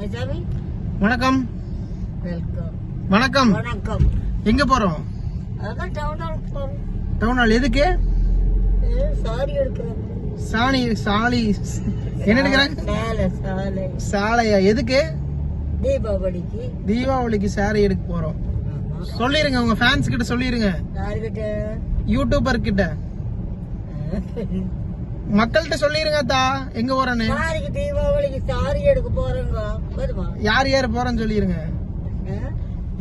வணக்கம். வணக்கம். வணக்கம். எங்க போறோம்? அதான் டவுன் ஹால். எதுக்கு? சாரி எடுக்கிறேன். சாலி என்ன எடுக்கிறாங்க? சாலையா? எதுக்கு? தீபாவளிக்கு சாரி எடுக்க போறோம். சொல்லிருங்க, உங்க ஃபேன்ஸ் கிட்ட சொல்லிருங்க. யூடியூபர் கிட்ட மக்கள்கிட்ட சொல்லிருங்க. எங்க போறேன்னு தீபாவளிக்கு சாரி எடுக்க போறேங்க. யார் யார் போறோம்னு சொல்லிருங்க.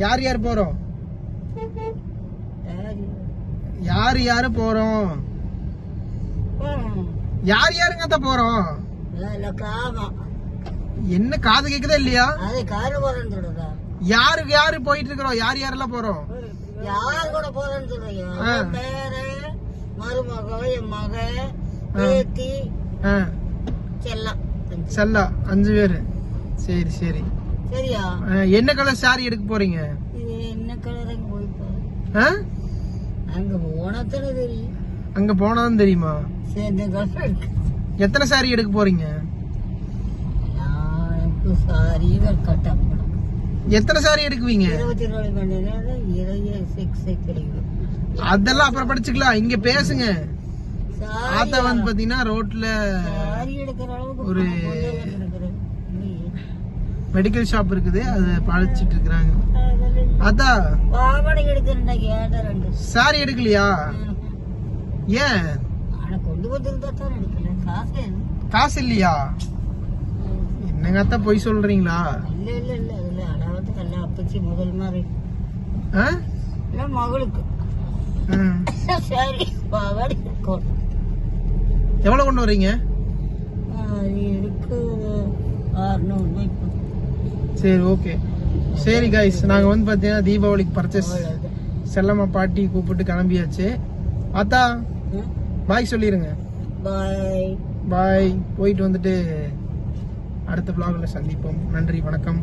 யார் யார் போறோம்? யார் யாரு போறோம்? யார் யாருங்க போறோம்? என்ன காது கேக்குதா இல்லையா? யாருக்கு யாரு போயிட்டு இருக்கிறோம்? யார் யாரெல்லாம் போறோம்? யார் கூட போறேன்னு சொல்றீங்க? மருமக, என் மக, பேத்தி, செல்லா 5 பேரு. சரி சரி சரியா? என்ன கலர் சாரி எடுக்க போறீங்க? என்ன கலர்? அங்க போனதானே தெரியும். அங்க போனாதான் தெரியுமா? எத்தனை சாரி எடுக்க போறீங்க? சாரி எத்தனை சாரி எடுக்குவீங்க? 22 அதெல்லாம் அப்புறம் படிச்சுக்கலாம். இங்க பேசுங்க. ஆத்தா வந்து பாத்தீங்கன்னா ரோட்ல ஒரு மெடிக்கல் ஷாப் இருக்குது, அது பழிச்சிட்டு இருக்காங்க. அதா சாரி எடுக்கலையா? ஏன்? காசு இல்லையா? என்னங்க அத்தா போய் சொல்றீங்களா? மகளுக்கு எவ்வளவு கொண்டு வர்றீங்க? சரி ஓகே. சரி கைஸ், நாங்க வந்து பாத்தீங்கன்னா தீபாவளிக்கு பர்ச்சேஸ் செல்லம்மா பாட்டி கூப்பிட்டு கிளம்பியாச்சு. ஆத்தா பாய் சொல்லிருங்க. பாய் பாய். போயிட்டு வந்துட்டு அடுத்த vlogல சந்திப்போம். நன்றி, வணக்கம்.